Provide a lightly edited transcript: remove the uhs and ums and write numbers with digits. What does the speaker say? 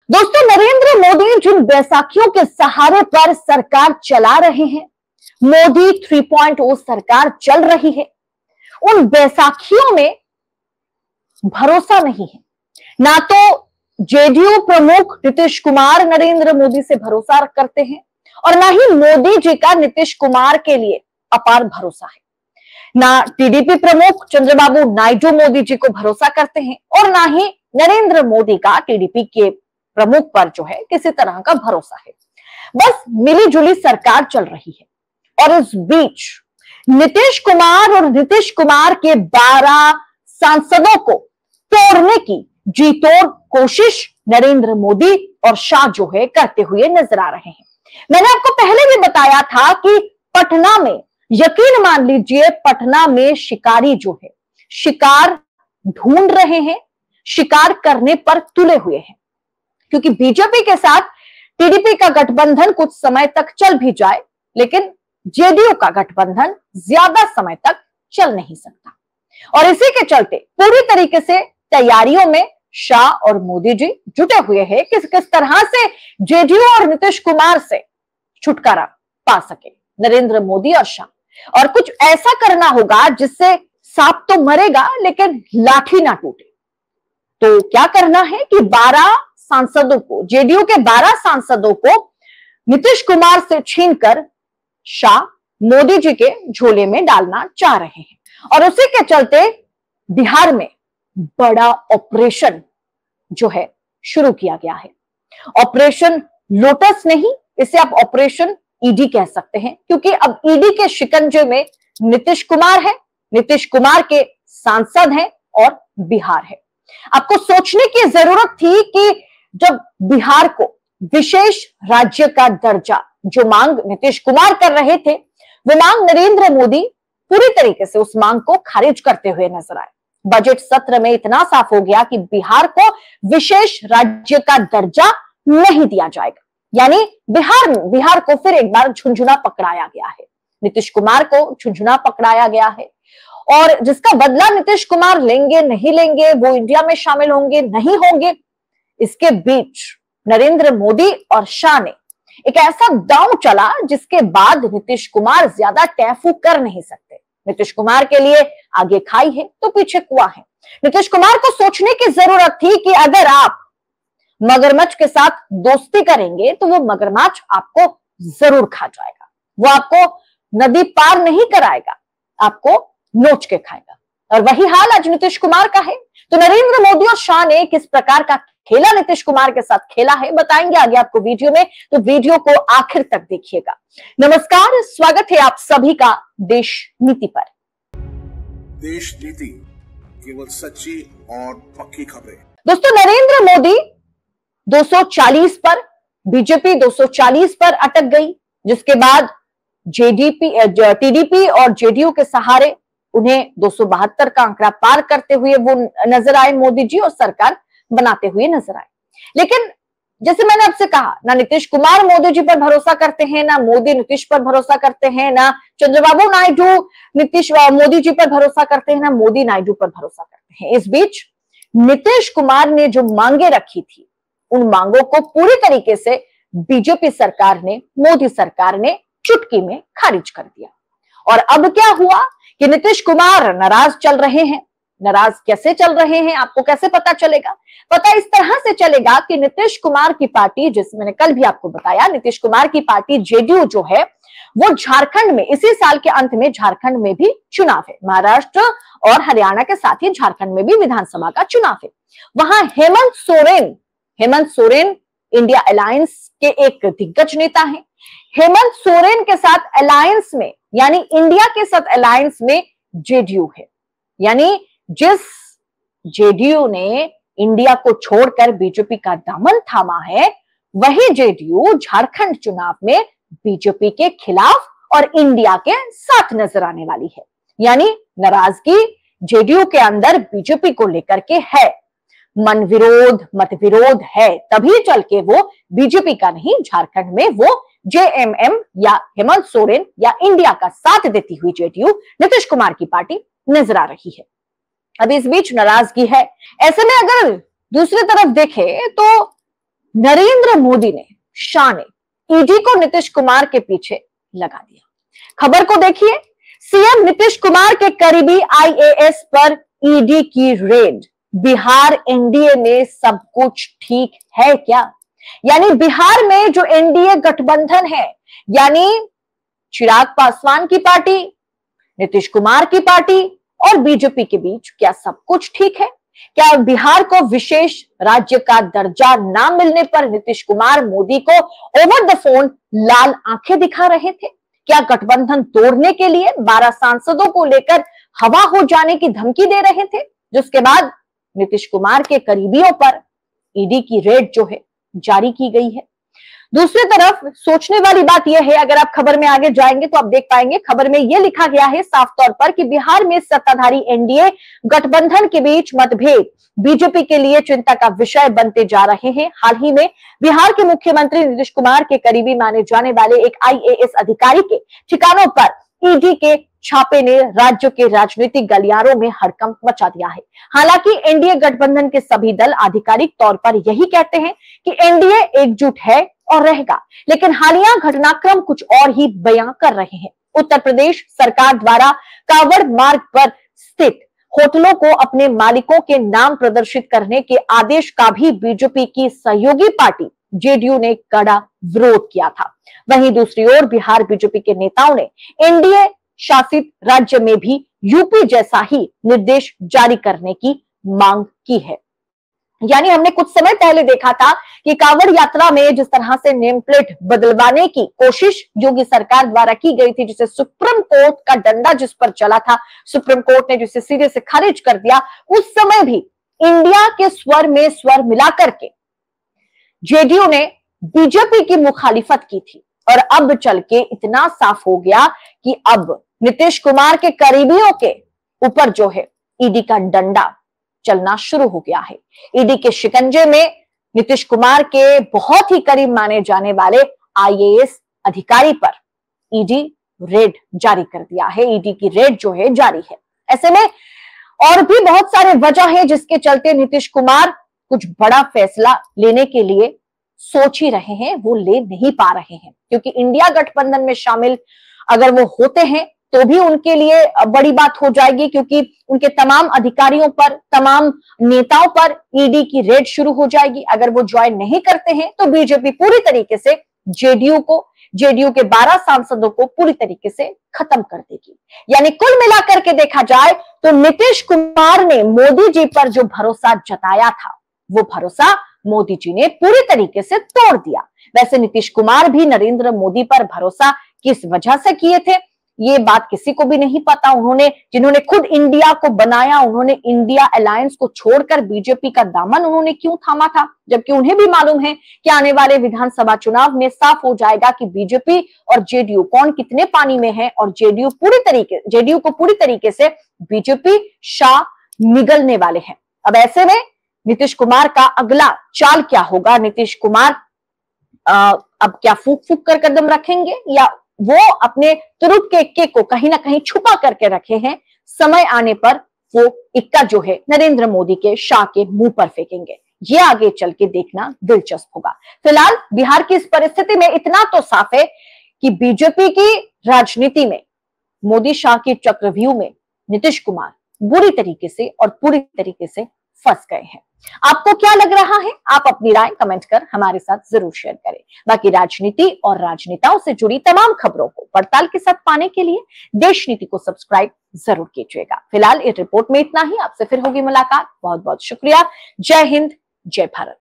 दोस्तों, नरेंद्र मोदी जिन बैसाखियों के सहारे पर सरकार चला रहे हैं, मोदी 3.0 सरकार चल रही है, उन बैसाखियों में भरोसा नहीं है। ना तो जेडीयू प्रमुख नीतीश कुमार नरेंद्र मोदी से भरोसा करते हैं और ना ही मोदी जी का नीतीश कुमार के लिए अपार भरोसा है। ना टीडीपी प्रमुख चंद्रबाबू नायडू मोदी जी को भरोसा करते हैं और ना ही नरेंद्र मोदी का टीडीपी के प्रमुख पर जो है किसी तरह का भरोसा है। बस मिलीजुली सरकार चल रही है और इस बीच नीतीश कुमार और नीतीश कुमार के 12 सांसदों को तोड़ने की जी तोड़ कोशिश नरेंद्र मोदी और शाह जो है करते हुए नजर आ रहे हैं। मैंने आपको पहले भी बताया था कि पटना में, यकीन मान लीजिए, पटना में शिकारी जो है शिकार ढूंढ रहे हैं, शिकार करने पर तुले हुए हैं। क्योंकि बीजेपी के साथ टीडीपी का गठबंधन कुछ समय तक चल भी जाए, लेकिन जेडीयू का गठबंधन ज्यादा समय तक चल नहीं सकता। और इसी के चलते पूरी तरीके से तैयारियों में शाह और मोदी जी जुटे हुए हैं किस किस तरह से जेडीयू और नीतीश कुमार से छुटकारा पा सके नरेंद्र मोदी और शाह। और कुछ ऐसा करना होगा जिससे सांप तो मरेगा लेकिन लाठी ना टूटे। तो क्या करना है कि 12 सांसदों को, जेडीयू के 12 सांसदों को नीतीश कुमार से छीनकर शाह मोदी जी के झोले में डालना चाह रहे हैं। और उसी के चलते बिहार में बड़ा ऑपरेशन जो है शुरू किया गया है। ऑपरेशन लोटस नहीं, इसे आप ऑपरेशन ईडी कह सकते हैं, क्योंकि अब ईडी के शिकंजे में नीतीश कुमार है, नीतीश कुमार के सांसद हैं और बिहार है। आपको सोचने की जरूरत थी कि जब बिहार को विशेष राज्य का दर्जा, जो मांग नीतीश कुमार कर रहे थे, वो मांग नरेंद्र मोदी पूरी तरीके से उस मांग को खारिज करते हुए नजर आए। बजट सत्र में इतना साफ हो गया कि बिहार को विशेष राज्य का दर्जा नहीं दिया जाएगा। यानी बिहार को फिर एक बार झुंझुना पकड़ाया गया है, नीतीश कुमार को झुंझुना पकड़ाया गया है। और जिसका बदला नीतीश कुमार लेंगे नहीं लेंगे, वो इंडिया में शामिल होंगे नहीं होंगे, इसके बीच नरेंद्र मोदी और शाह ने एक ऐसा दांव चला जिसके बाद नीतीश कुमार ज्यादा टैफू कर नहीं सकते। नीतीश कुमार के लिए आगे खाई है तो पीछे कुआं है। नीतीश कुमार को सोचने की जरूरत थी कि अगर आप मगरमच्छ के साथ दोस्ती करेंगे तो वो मगरमच्छ आपको जरूर खा जाएगा, वो आपको नदी पार नहीं कराएगा, आपको नोच के खाएगा। और वही हाल आज नीतीश कुमार का है। तो नरेंद्र मोदी और शाह ने किस प्रकार का खेला नीतीश कुमार के साथ खेला है, बताएंगे आगे आपको वीडियो में, तो वीडियो को आखिर तक देखिएगा। नमस्कार, स्वागत है आप सभी का देश नीति पर। देश नीति, केवल सच्ची और पक्की खबरें। दोस्तों, नरेंद्र मोदी 240 पर, बीजेपी 240 पर अटक गई, जिसके बाद टीडीपी और जेडीयू के सहारे उन्हें 272 का आंकड़ा पार करते हुए वो नजर आए मोदी जी और सरकार बनाते हुए नजर आए। लेकिन जैसे मैंने आपसे कहा, ना नीतीश कुमार मोदी जी पर भरोसा करते हैं, ना मोदी नीतीश पर भरोसा करते हैं, ना चंद्रबाबू नायडू मोदी जी पर भरोसा करते हैं, ना मोदी नायडू पर भरोसा करते हैं। इस बीच नीतीश कुमार ने जो मांगे रखी थी, उन मांगों को पूरी तरीके से बीजेपी सरकार ने, मोदी सरकार ने चुटकी में खारिज कर दिया। और अब क्या हुआ कि नीतीश कुमार नाराज चल रहे हैं। नाराज कैसे चल रहे हैं, आपको कैसे पता चलेगा? पता इस तरह से चलेगा कि नीतीश कुमार की पार्टी, जिसमें मैंने कल भी आपको बताया, नीतीश कुमार की पार्टी जेडीयू जो है, वो झारखंड में इसी साल के अंत में झारखंड में भी चुनाव है। महाराष्ट्र और हरियाणा के साथ ही झारखंड में भी विधानसभा का चुनाव है। वहां हेमंत सोरेन इंडिया अलायंस के एक दिग्गज नेता हैं। हेमंत सोरेन के साथ अलायंस में, यानी इंडिया के साथ अलायंस में जेडीयू है। यानी जिस जेडीयू ने इंडिया को छोड़कर बीजेपी का दामन थामा है, वही जेडीयू झारखंड चुनाव में बीजेपी के खिलाफ और इंडिया के साथ नजर आने वाली है। यानी नाराजगी जेडीयू के अंदर बीजेपी को लेकर के है, मन विरोध, मत विरोध है, तभी चल के वो बीजेपी का नहीं, झारखंड में वो जेएमएम या हेमंत सोरेन या इंडिया का साथ देती हुई जेडीयू, नीतीश कुमार की पार्टी नजर आ रही है। अब इस बीच नाराजगी है। ऐसे में अगर दूसरी तरफ देखें तो नरेंद्र मोदी ने, शाह ने ईडी को नीतीश कुमार के पीछे लगा दिया। खबर को देखिए, सीएम नीतीश कुमार के करीबी आईएएस पर ईडी की रेड। बिहार एनडीए में सब कुछ ठीक है क्या? यानी बिहार में जो एनडीए गठबंधन है, यानी चिराग पासवान की पार्टी, नीतीश कुमार की पार्टी और बीजेपी के बीच क्या सब कुछ ठीक है? क्या बिहार को विशेष राज्य का दर्जा ना मिलने पर नीतीश कुमार मोदी को ओवर द फोन लाल आंखें दिखा रहे थे? क्या गठबंधन तोड़ने के लिए 12 सांसदों को लेकर हवा हो जाने की धमकी दे रहे थे, जिसके बाद नीतीश कुमार के करीबियों पर ईडी की रेड जो है जारी की गई है। दूसरी तरफ सोचने वाली बात यह है, अगर आप खबर में आगे जाएंगे तो आप देख पाएंगे खबर में यह लिखा गया है साफ तौर पर कि बिहार में सत्ताधारी एनडीए गठबंधन के बीच मतभेद बीजेपी के लिए चिंता का विषय बनते जा रहे हैं। हाल ही में बिहार के मुख्यमंत्री नीतीश कुमार के करीबी माने जाने वाले एक आईएएस अधिकारी के ठिकानों पर ईडी के छापे ने राज्य के राजनीतिक गलियारों में हड़कंप मचा दिया है। हालांकि एनडीए गठबंधन के सभी दल आधिकारिक तौर पर यही कहते हैं कि एनडीए एकजुट है और रहेगा, लेकिन हालिया घटनाक्रम कुछ और ही बयां कर रहे हैं। उत्तर प्रदेश सरकार द्वारा कावड़ मार्ग पर स्थित होटलों को अपने मालिकों के नाम प्रदर्शित करने के आदेश का भी बीजेपी की सहयोगी पार्टी जेडीयू ने कड़ा विरोध किया था। वहीं दूसरी ओर बिहार बीजेपी के नेताओं ने एनडीए शासित राज्य में भी यूपी जैसा ही निर्देश जारी करने की मांग की है। यानी हमने कुछ समय पहले देखा था कि कांवड़ यात्रा में जिस तरह से नेम प्लेट बदलवाने की कोशिश योगी सरकार द्वारा की गई थी, जिसे सुप्रीम कोर्ट का डंडा जिस पर चला था, सुप्रीम कोर्ट ने जिसे सिरे से खारिज कर दिया, उस समय भी इंडिया के स्वर में स्वर मिलाकर के जेडीयू ने बीजेपी की मुखालिफत की थी। और अब चल के इतना साफ हो गया कि अब नीतीश कुमार के करीबियों के ऊपर जो है ईडी का डंडा चलना शुरू हो गया है। ईडी के शिकंजे में नीतीश कुमार के बहुत ही करीब माने जाने वाले आईएएस अधिकारी पर ईडी रेड जारी कर दिया है। ईडी की रेड जो है जारी है। ऐसे में और भी बहुत सारे वजह है जिसके चलते नीतीश कुमार कुछ बड़ा फैसला लेने के लिए सोच ही रहे हैं, वो ले नहीं पा रहे हैं, क्योंकि इंडिया गठबंधन में शामिल अगर वो होते हैं तो भी उनके लिए बड़ी बात हो जाएगी, क्योंकि उनके तमाम अधिकारियों पर, तमाम नेताओं पर ईडी की रेड शुरू हो जाएगी। अगर वो ज्वाइन नहीं करते हैं तो बीजेपी पूरी तरीके से जेडीयू के 12 सांसदों को पूरी तरीके से खत्म कर देगी। यानी कुल मिलाकर के देखा जाए तो नीतीश कुमार ने मोदी जी पर जो भरोसा जताया था, वो भरोसा मोदी जी ने पूरी तरीके से तोड़ दिया। वैसे नीतीश कुमार भी नरेंद्र मोदी पर भरोसा किस वजह से किए थे, ये बात किसी को भी नहीं पता। जिन्होंने खुद इंडिया को बनाया, उन्होंने इंडिया अलायंस को छोड़कर बीजेपी का दामन उन्होंने क्यों थामा था, जबकि उन्हें भी मालूम है कि आने वाले विधानसभा चुनाव में साफ हो जाएगा कि बीजेपी और जेडीयू कौन कितने पानी में है, और जेडीयू को पूरी तरीके से बीजेपी शाह निगलने वाले हैं। अब ऐसे में नीतीश कुमार का अगला चाल क्या होगा? नीतीश कुमार अब क्या फूक फूक कर कदम रखेंगे, या वो अपने तुरुप के इक्के को कहीं ना कहीं छुपा करके रखे हैं, समय आने पर वो इक्का जो है नरेंद्र मोदी के, शाह के मुंह पर फेंकेंगे? ये आगे चल के देखना दिलचस्प होगा। फिलहाल बिहार की इस परिस्थिति में इतना तो साफ है कि बीजेपी की राजनीति में, मोदी शाह की चक्रव्यूह में नीतीश कुमार बुरी तरीके से और पूरी तरीके से फंस गए हैं। आपको क्या लग रहा है? आप अपनी राय कमेंट कर हमारे साथ जरूर शेयर करें। बाकी राजनीति और राजनेताओं से जुड़ी तमाम खबरों को पड़ताल के साथ पाने के लिए देश नीति को सब्सक्राइब जरूर कीजिएगा। फिलहाल इस रिपोर्ट में इतना ही। आपसे फिर होगी मुलाकात। बहुत बहुत शुक्रिया। जय हिंद, जय भारत।